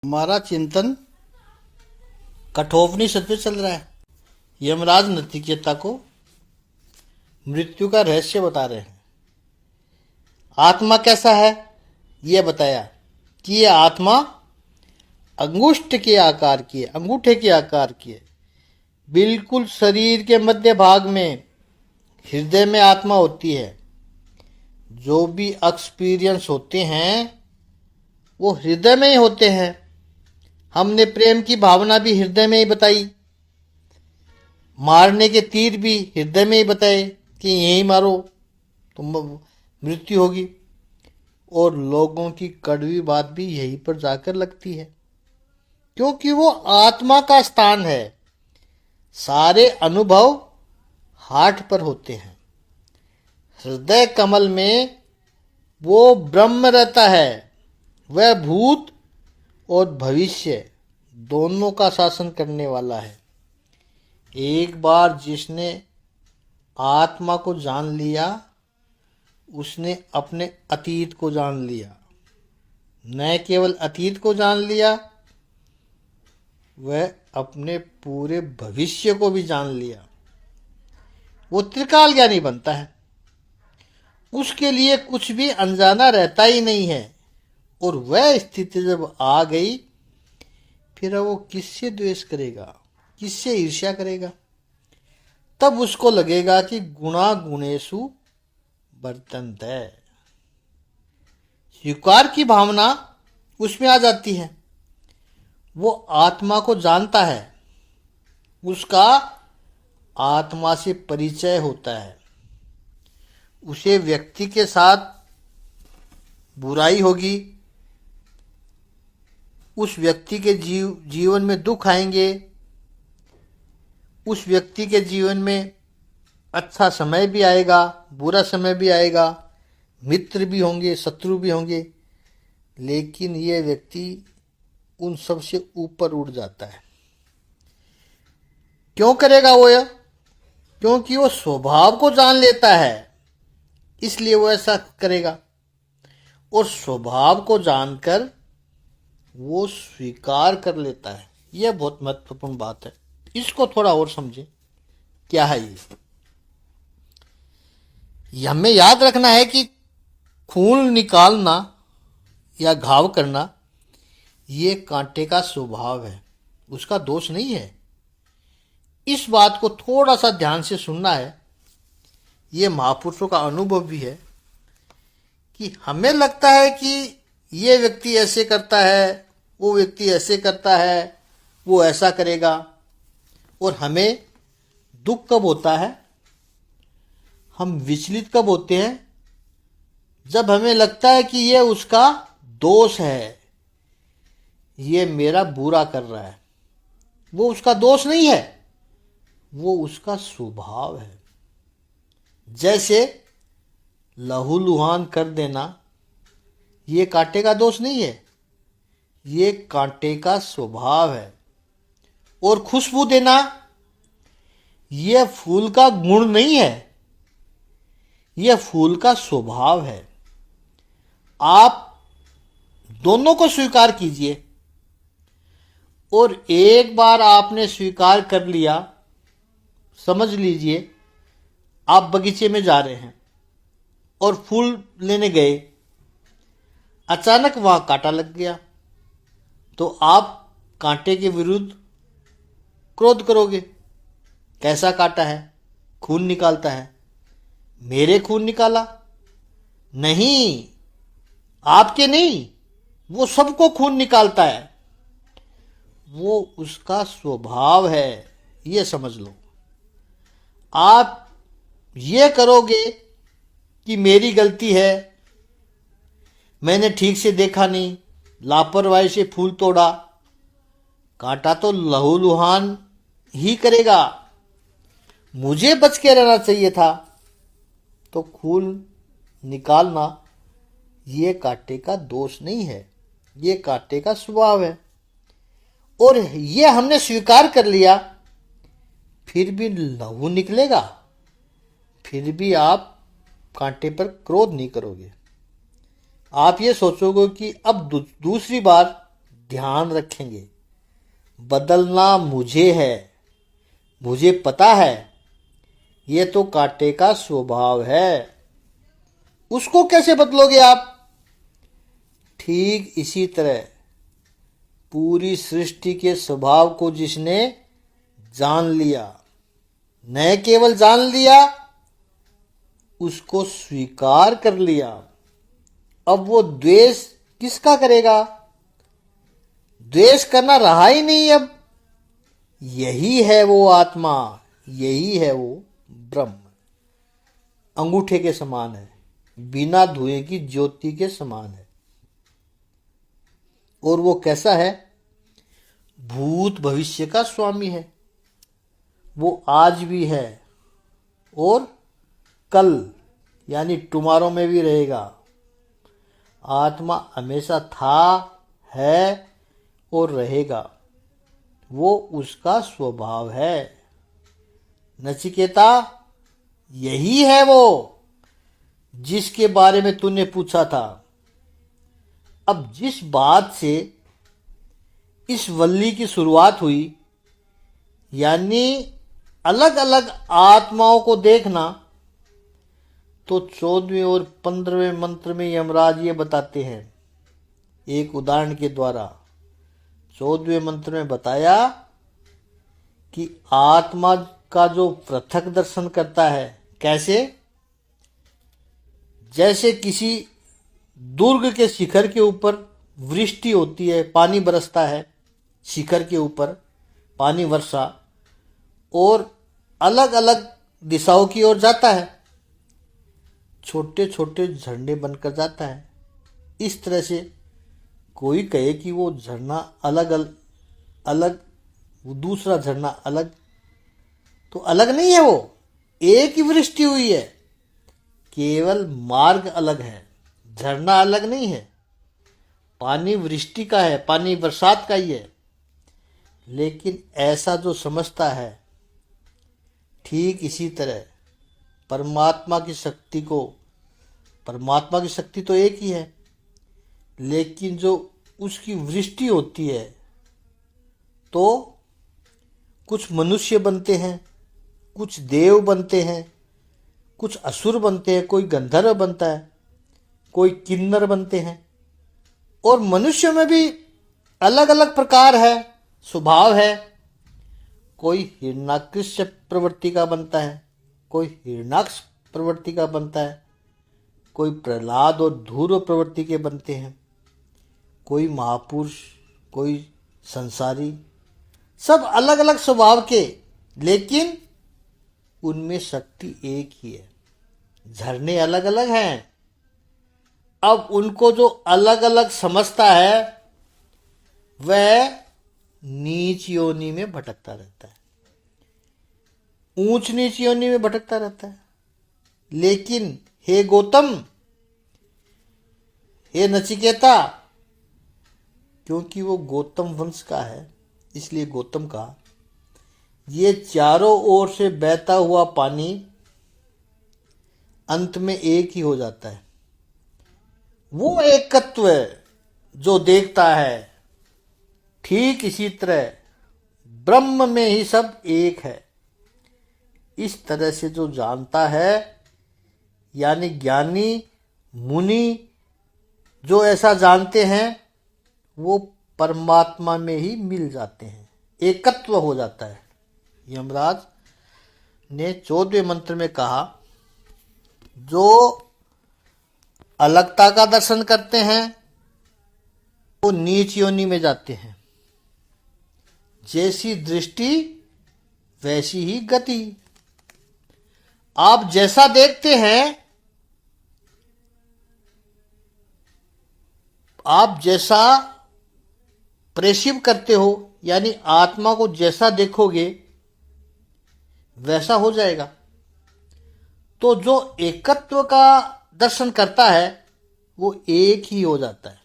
हमारा चिंतन कठोपनिषद पे चल रहा है। यमराज नचिकेता को मृत्यु का रहस्य बता रहे हैं। आत्मा कैसा है यह बताया कि यह आत्मा अंगूष्ठ के आकार की है, अंगूठे के आकार की है। बिल्कुल शरीर के मध्य भाग में हृदय में आत्मा होती है। जो भी एक्सपीरियंस होते हैं वो हृदय में ही होते हैं। हमने प्रेम की भावना भी हृदय में ही बताई, मारने के तीर भी हृदय में ही बताए कि यहीं मारो तो मृत्यु होगी। और लोगों की कड़वी बात भी यहीं पर जाकर लगती है, क्योंकि वो आत्मा का स्थान है। सारे अनुभव हार्ट पर होते हैं। हृदय कमल में वो ब्रह्म रहता है। वह भूत और भविष्य दोनों का शासन करने वाला है। एक बार जिसने आत्मा को जान लिया उसने अपने अतीत को जान लिया। न केवल अतीत को जान लिया, वह अपने पूरे भविष्य को भी जान लिया। वो त्रिकाल ज्ञानी बनता है। उसके लिए कुछ भी अनजाना रहता ही नहीं है। और वह स्थिति जब आ गई, फिर वो किससे द्वेष करेगा, किससे ईर्ष्या करेगा? तब उसको लगेगा कि गुणा गुणेशु वर्तन्ते। स्वीकार की भावना उसमें आ जाती है। वो आत्मा को जानता है, उसका आत्मा से परिचय होता है। उसे व्यक्ति के साथ बुराई होगी, उस व्यक्ति के जीवन में दुख आएंगे, उस व्यक्ति के जीवन में अच्छा समय भी आएगा, बुरा समय भी आएगा, मित्र भी होंगे, शत्रु भी होंगे। लेकिन ये व्यक्ति उन सब से ऊपर उठ जाता है। क्यों करेगा वो यह? क्योंकि वो स्वभाव को जान लेता है, इसलिए वो ऐसा करेगा। और स्वभाव को जानकर वो स्वीकार कर लेता है। यह बहुत महत्वपूर्ण बात है। इसको थोड़ा और समझें। क्या है ये हमें याद रखना है कि खून निकालना या घाव करना ये कांटे का स्वभाव है, उसका दोष नहीं है। इस बात को थोड़ा सा ध्यान से सुनना है। ये महापुरुषों का अनुभव भी है कि हमें लगता है कि ये व्यक्ति ऐसे करता है, वो व्यक्ति ऐसे करता है, वो ऐसा करेगा। और हमें दुख कब होता है, हम विचलित कब होते हैं? जब हमें लगता है कि ये उसका दोष है, ये मेरा बुरा कर रहा है। वो उसका दोष नहीं है, वो उसका स्वभाव है। जैसे लहूलुहान कर देना ये कांटे का दोष नहीं है, ये कांटे का स्वभाव है। और खुशबू देना ये फूल का गुण नहीं है, यह फूल का स्वभाव है। आप दोनों को स्वीकार कीजिए। और एक बार आपने स्वीकार कर लिया, समझ लीजिए आप बगीचे में जा रहे हैं और फूल लेने गए, अचानक वहां कांटा लग गया, तो आप कांटे के विरुद्ध क्रोध करोगे। कैसा कांटा है? खून निकालता है। मेरे खून निकाला? नहीं, आपके नहीं, वो सबको खून निकालता है। वो उसका स्वभाव है, ये समझ लो। आप ये करोगे कि मेरी गलती है, मैंने ठीक से देखा नहीं, लापरवाही से फूल तोड़ा, कांटा तो लहूलुहान ही करेगा। मुझे बच के रहना चाहिए था। तो फूल निकालना ये कांटे का दोष नहीं है, ये कांटे का स्वभाव है। और ये हमने स्वीकार कर लिया, फिर भी लहू निकलेगा, फिर भी आप कांटे पर क्रोध नहीं करोगे। आप ये सोचोगे कि अब दूसरी बार ध्यान रखेंगे। बदलना मुझे है, मुझे पता है, ये तो कांटे का स्वभाव है। उसको कैसे बदलोगे आप? ठीक इसी तरह पूरी सृष्टि के स्वभाव को जिसने जान लिया, न केवल जान लिया, उसको स्वीकार कर लिया, अब वो द्वेष किसका करेगा? द्वेष करना रहा ही नहीं अब। यही है वो आत्मा, यही है वो ब्रह्म। अंगूठे के समान है, बिना धुएं की ज्योति के समान है। और वो कैसा है? भूत भविष्य का स्वामी है। वो आज भी है और कल यानी टुमारो में भी रहेगा। आत्मा हमेशा था, है और रहेगा। वो उसका स्वभाव है। नचिकेता, यही है वो जिसके बारे में तूने पूछा था। अब जिस बात से इस वल्ली की शुरुआत हुई, यानी अलग अलग आत्माओं को देखना, तो 14वें और 15वें मंत्र में यमराज ये बताते हैं एक उदाहरण के द्वारा। 14वें मंत्र में बताया कि आत्मा का जो पृथक दर्शन करता है, कैसे? जैसे किसी दुर्ग के शिखर के ऊपर वृष्टि होती है, पानी बरसता है, शिखर के ऊपर पानी वर्षा, और अलग अलग दिशाओं की ओर जाता है, छोटे छोटे झरने बनकर जाता है। इस तरह से कोई कहे कि वो झरना अलग अलग, दूसरा झरना अलग, तो अलग नहीं है, वो एक ही वृष्टि हुई है, केवल मार्ग अलग है, झरना अलग नहीं है। पानी वृष्टि का है, पानी बरसात का ही है। लेकिन ऐसा जो समझता है, ठीक इसी तरह परमात्मा की शक्ति को, परमात्मा की शक्ति तो एक ही है, लेकिन जो उसकी वृष्टि होती है तो कुछ मनुष्य बनते हैं, कुछ देव बनते हैं, कुछ असुर बनते हैं, कोई गंधर्व बनता है, कोई किन्नर बनते हैं। और मनुष्य में भी अलग अलग प्रकार है, स्वभाव है। कोई हिरण्याकृष प्रवृत्ति का बनता है, कोई हिरणाक्ष प्रवृत्ति का बनता है, कोई प्रहलाद और ध्रुव प्रवृत्ति के बनते हैं, कोई महापुरुष, कोई संसारी, सब अलग अलग स्वभाव के, लेकिन उनमें शक्ति एक ही है। झरने अलग अलग हैं। अब उनको जो अलग अलग समझता है वह नीच योनि में भटकता रहता है, ऊंच नीच योनि में भटकता रहता है। लेकिन हे गौतम, हे नचिकेता, क्योंकि वो गौतम वंश का है इसलिए गौतम का, ये चारों ओर से बहता हुआ पानी अंत में एक ही हो जाता है। वो एकत्व जो देखता है, ठीक इसी तरह ब्रह्म में ही सब एक है। इस तरह से जो जानता है, यानी ज्ञानी मुनि जो ऐसा जानते हैं, वो परमात्मा में ही मिल जाते हैं, एकत्व हो जाता है। यमराज ने 14वें मंत्र में कहा, जो अलगता का दर्शन करते हैं वो नीच योनि में जाते हैं। जैसी दृष्टि वैसी ही गति। आप जैसा देखते हैं, आप जैसा प्रेसिव करते हो, यानी आत्मा को जैसा देखोगे वैसा हो जाएगा। तो जो एकत्व का दर्शन करता है वो एक ही हो जाता है।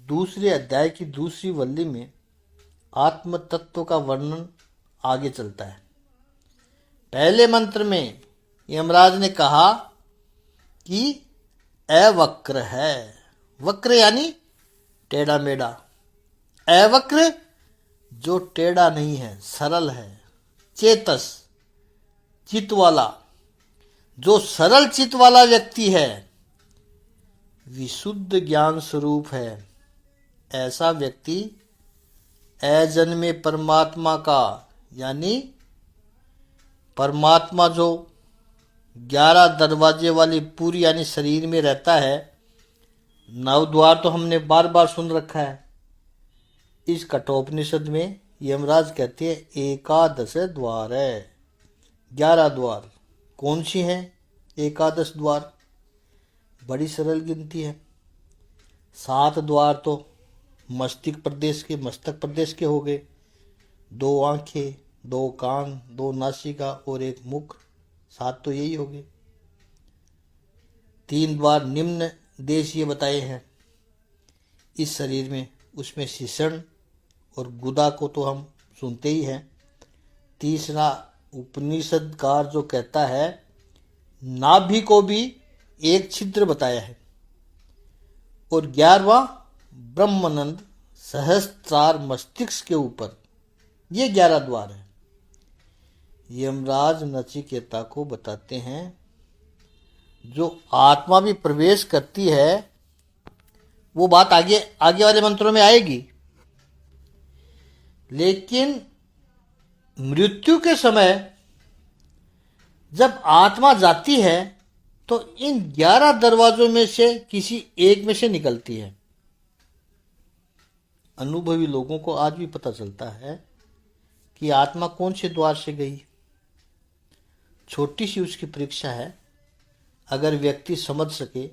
दूसरे अध्याय की दूसरी वल्ली में आत्म तत्व का वर्णन आगे चलता है। पहले मंत्र में यमराज ने कहा कि अवक्र है। वक्र यानी टेढ़ा मेढ़ा, अवक्र जो टेढ़ा नहीं है, सरल है। चेतस चित्त वाला, जो सरल चित्त वाला व्यक्ति है। विशुद्ध ज्ञान स्वरूप है, ऐसा व्यक्ति अजन्मे परमात्मा का, यानी परमात्मा जो 11 दरवाजे वाली पूरी यानी शरीर में रहता है। 9 द्वार तो हमने बार बार सुन रखा है। इस कठोपनिषद में यमराज कहते हैं एकादश द्वार है, 11 द्वार। कौन सी हैं एकादश द्वार? बड़ी सरल गिनती है। 7 द्वार तो मस्तिष्क प्रदेश के हो गए। 2 आंखें, 2 कान, 2 नासिका और 1 मुख, 7 तो यही हो गए। 3 द्वार निम्न देशीय बताए हैं इस शरीर में, उसमें शिशन और गुदा को तो हम सुनते ही हैं। तीसरा उपनिषदकार जो कहता है नाभि को भी एक छिद्र बताया है। और 11वां ब्रह्मानंद सहस्त्रार मस्तिष्क के ऊपर, ये 11 द्वार है। यमराज नचिकेता को बताते हैं जो आत्मा भी प्रवेश करती है, वो बात आगे वाले मंत्रों में आएगी। लेकिन मृत्यु के समय जब आत्मा जाती है तो इन 11 दरवाजों में से किसी एक में से निकलती है। अनुभवी लोगों को आज भी पता चलता है कि आत्मा कौन से द्वार से गई। छोटी सी उसकी परीक्षा है। अगर व्यक्ति समझ सके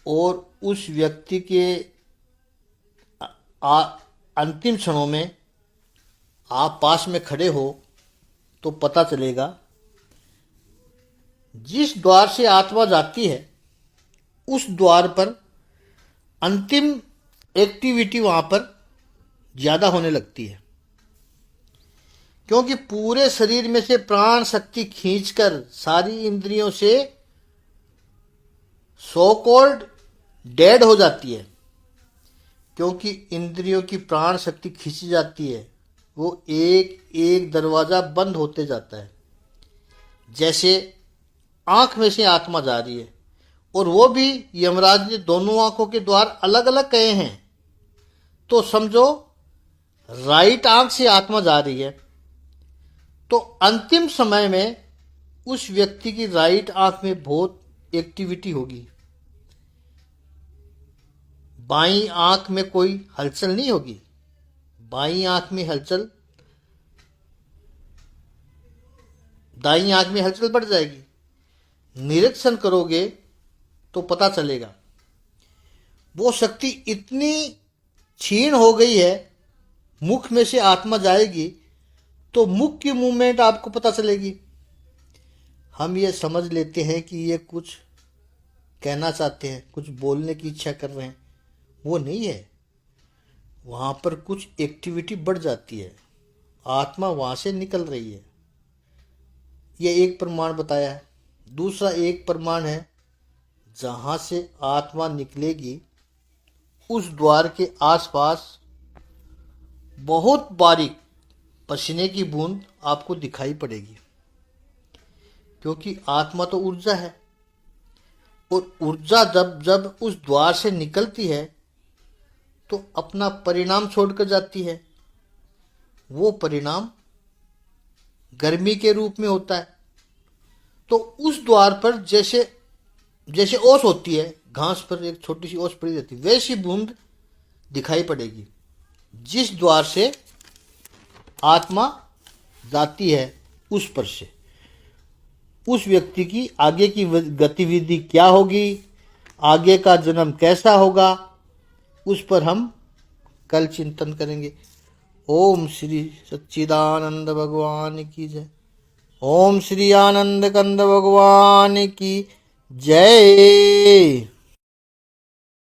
और उस व्यक्ति के अंतिम क्षणों में आप पास में खड़े हो तो पता चलेगा। जिस द्वार से आत्मा जाती है उस द्वार पर अंतिम एक्टिविटी वहां पर ज्यादा होने लगती है, क्योंकि पूरे शरीर में से प्राण शक्ति खींचकर सारी इंद्रियों से सो कॉल्ड डेड हो जाती है। क्योंकि इंद्रियों की प्राण शक्ति खींची जाती है, वो एक एक दरवाजा बंद होते जाता है। जैसे आंख में से आत्मा जा रही है, और वो भी यमराज ने दोनों आंखों के द्वार अलग अलग कहे हैं। तो समझो राइट आंख से आत्मा जा रही है तो अंतिम समय में उस व्यक्ति की राइट आंख में बहुत एक्टिविटी होगी, बाईं आंख में कोई हलचल नहीं होगी। बाईं आंख में हलचल, दाईं आंख में हलचल बढ़ जाएगी। निरीक्षण करोगे तो पता चलेगा वो शक्ति इतनी क्षीण हो गई है। मुख में से आत्मा जाएगी तो मुख की मूवमेंट आपको पता चलेगी। हम ये समझ लेते हैं कि ये कुछ कहना चाहते हैं, कुछ बोलने की इच्छा कर रहे हैं, वो नहीं है। वहां पर कुछ एक्टिविटी बढ़ जाती है, आत्मा वहां से निकल रही है। ये एक प्रमाण बताया है। दूसरा एक प्रमाण है, जहां से आत्मा निकलेगी उस द्वार के आसपास बहुत बारीक पसीने की बूंद आपको दिखाई पड़ेगी, क्योंकि आत्मा तो ऊर्जा है। और ऊर्जा जब जब उस द्वार से निकलती है तो अपना परिणाम छोड़कर जाती है। वो परिणाम गर्मी के रूप में होता है। तो उस द्वार पर जैसे ओस होती है, घास पर एक छोटी सी ओस पड़ी रहती है, वैसी बूंद दिखाई पड़ेगी जिस द्वार से आत्मा जाती है। उस पर से उस व्यक्ति की आगे की गतिविधि क्या होगी, आगे का जन्म कैसा होगा, उस पर हम कल चिंतन करेंगे। ओम श्री सच्चिदानंद भगवान की जय। ओम श्री आनंद कंद भगवान की जय।